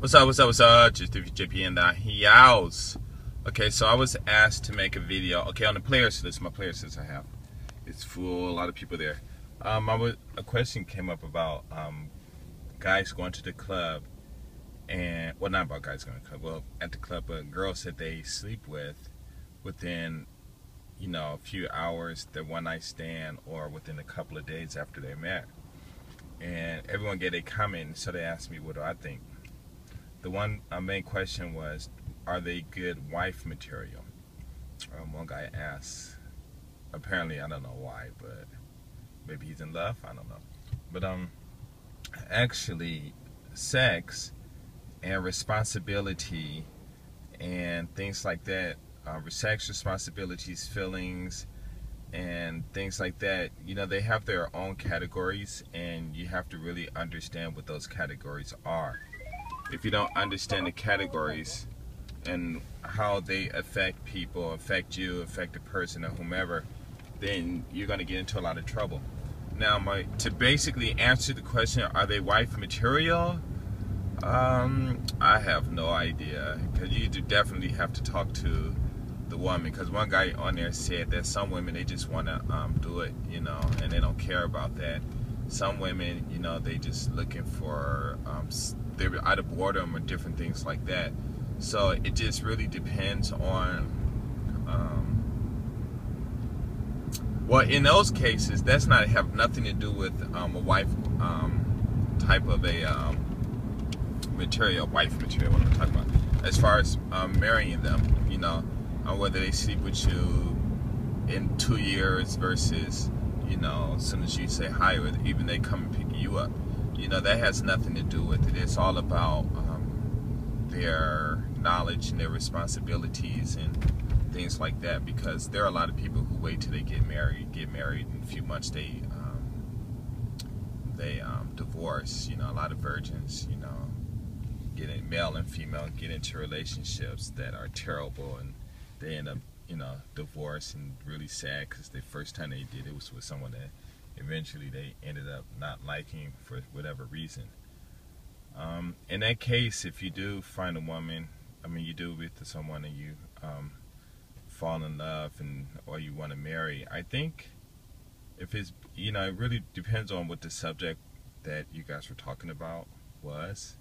What's up, what's up, what's up? Just JP in the house. Okay, so I was asked to make a video. Okay, on the players list, my players list I have. It's full, a lot of people there. A question came up about guys going to the club and, well, not about guys going to the club, well, at the club, but girls that they sleep with within, a few hours, their one night stand, or within a couple of days after they met. And everyone gave a comment, so they asked me, what do I think? The main question was, are they good wife material? One guy asked, apparently, I don't know why, but maybe he's in love, I don't know. But actually, sex and responsibility and things like that, sex responsibilities, feelings, and things like that, they have their own categories, and you have to really understand what those categories are. If you don't understand the categories and how they affect people, affect you, affect a person or whomever, then you're going to get into a lot of trouble. Now, to basically answer the question, are they wife material? I have no idea, because you definitely have to talk to the woman, because one guy on there said that some women, they just want to do it, and they don't care about that. Some women, they just looking for they're out of boredom or different things like that. So it just really depends on well, in those cases, that's not have nothing to do with a wife type of a material, wife material, what I'm talking about. As far as marrying them, whether they sleep with you in 2 years versus, as soon as you say hi, or even they come and pick you up. That has nothing to do with it. It's all about their knowledge and their responsibilities and things like that, because there are a lot of people who wait till they get married in a few months they divorce. A lot of virgins, male and female get into relationships that are terrible, and they end up divorced, and really sad, because the first time they did it was with someone that eventually they ended up not liking for whatever reason. In that case, if you do find a woman, you do with someone and you fall in love or you want to marry, I think if it's, it really depends on what the subject that you guys were talking about was.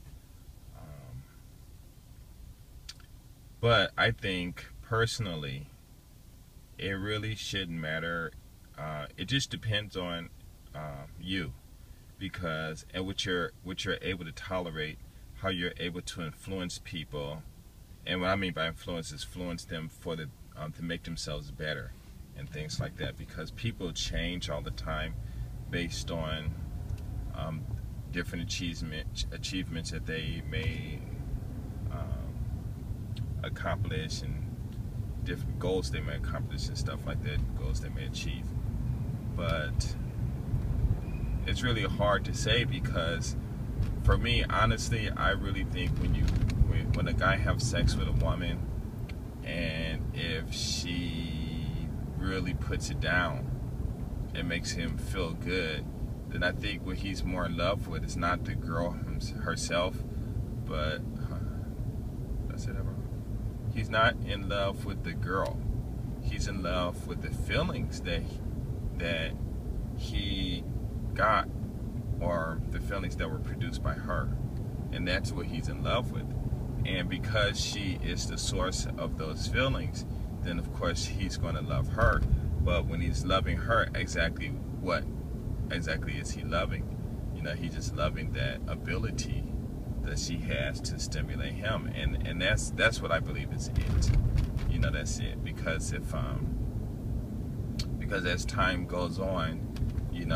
But I think personally, it really shouldn't matter. It just depends on you, because and what you're able to tolerate, how you're able to influence people, and what I mean by influence is influence them for the to make themselves better and things like that. Because people change all the time based on different achievements that they may accomplish, and different goals they may accomplish and stuff like that, goals they may achieve. But it's really hard to say, because for me, honestly, I really think when a guy has sex with a woman, and if she really puts it down and makes him feel good, then I think what he's more in love with is not the girl herself, but that's it. He's not in love with the girl. He's in love with the feelings that he got, or the feelings that were produced by her, and that's what he's in love with. And because she is the source of those feelings, then of course he's going to love her. But when he's loving her, what exactly is he loving? He's just loving that ability that she has to stimulate him, and that's what I believe is it. That's it. Because because as time goes on,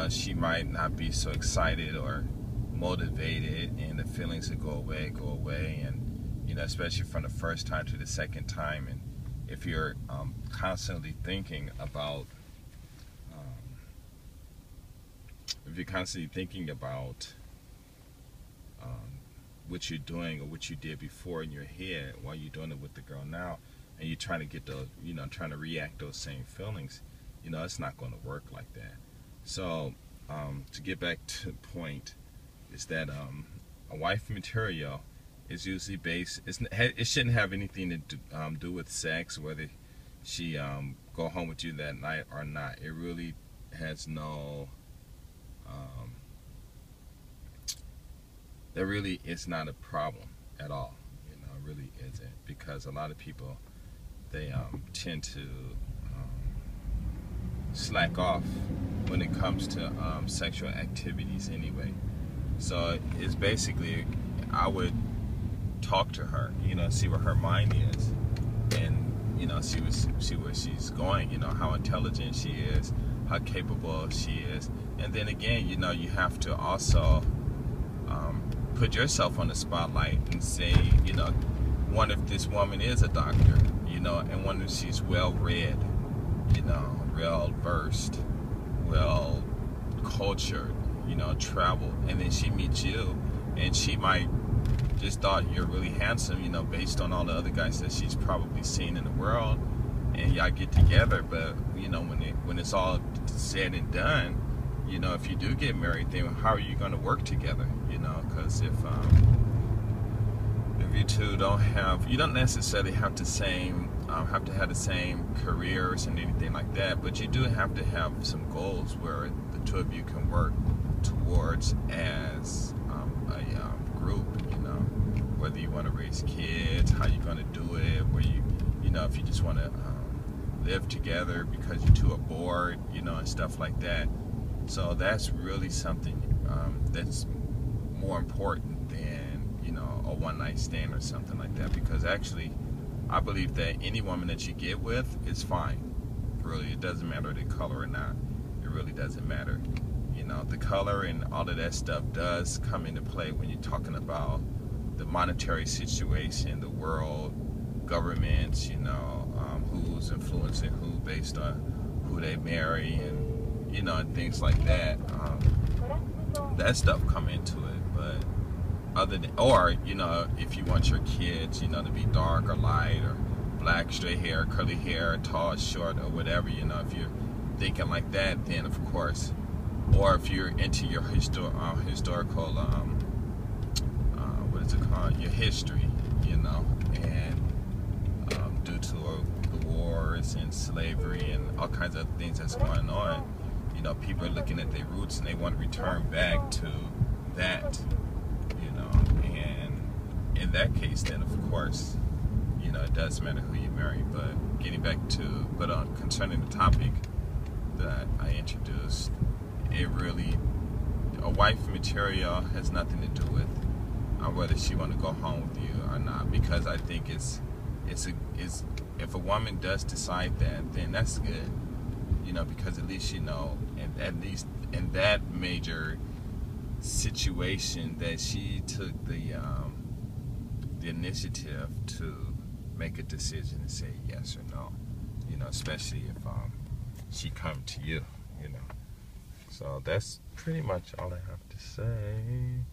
she might not be so excited or motivated, and the feelings will go away, and especially from the first time to the second time. And if you're constantly thinking about what you're doing or what you did before in your head while you're doing it with the girl now, and you're trying to get those, trying to react those same feelings, it's not going to work like that. So to get back to the point, is that a wife material is usually based. It shouldn't have anything to do with sex, whether she go home with you that night or not. It really has no. That really is not a problem at all. You know, it really isn't, because a lot of people, they tend to slack off when it comes to sexual activities anyway. So it's basically, I would talk to her, you know, see where her mind is, and you know, see where she's going, you know, how intelligent she is, how capable she is. And then again, you know, you have to also put yourself on the spotlight and say, you know, what if this woman is a doctor, you know, and what if she's well read, you know, well versed, well cultured, you know, traveled, and then she meets you, and she might just thought you're really handsome, you know, based on all the other guys that she's probably seen in the world, and y'all get together. But you know, when it's all said and done, you know, if you do get married, then how are you going to work together? You know, because if you two don't have, you don't necessarily have to have the same careers and anything like that, but you do have to have some goals where the two of you can work towards as a group. You know, whether you want to raise kids, how you're going to do it, where you know, if you just want to live together because you two are bored, you know, and stuff like that. So that's really something that's more important than, you know, a one-night stand or something like that. Because actually, I believe that any woman that you get with is fine. Really, it doesn't matter the color or not. It really doesn't matter. You know, the color and all of that stuff does come into play when you're talking about the monetary situation, the world, governments, you know, who's influencing who based on who they marry, and you know, and things like that. That stuff come into it. But other than, or you know, if you want your kids, you know, to be dark or light, or black, straight hair, curly hair, tall, short, or whatever, you know, if you're thinking like that, then of course, or if you're into your historical, what is it called, your history, you know, and due to the wars and slavery and all kinds of things that's going on, you know, people are looking at their roots and they want to return back to that, you know, and in that case, then of course, you know, it does matter who you marry. But getting back to, concerning the topic that I introduced, it really, a wife material has nothing to do with whether she want to go home with you or not, because I think it's if a woman does decide that, then that's good, you know, because at least you know, and at least in that major situation, that she took the initiative to make a decision and say yes or no, you know, especially if she come to you, you know. So that's pretty much all I have to say.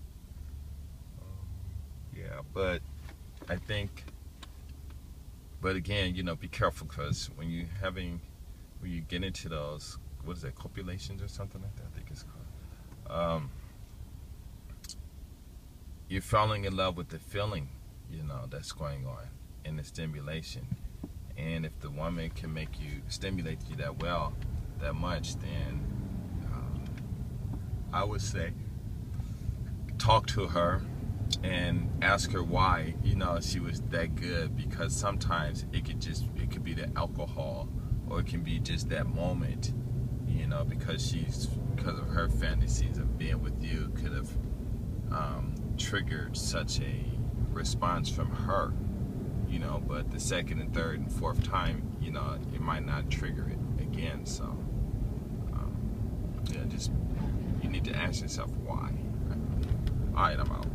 Yeah, but I think, but again, you know, be careful, because when you get into those, what is that, copulations or something like that, I think it's called, you're falling in love with the feeling, you know, that's going on in the stimulation. And if the woman can stimulate you that much, then I would say talk to her and ask her why, you know, she was that good. Because sometimes it could be the alcohol, or it can be just that moment, you know, because of her fantasies of being with you could have triggered such a response from her, you know. But the second and third and fourth time, you know, it might not trigger it again. So yeah, just, you need to ask yourself why. Alright, I'm out.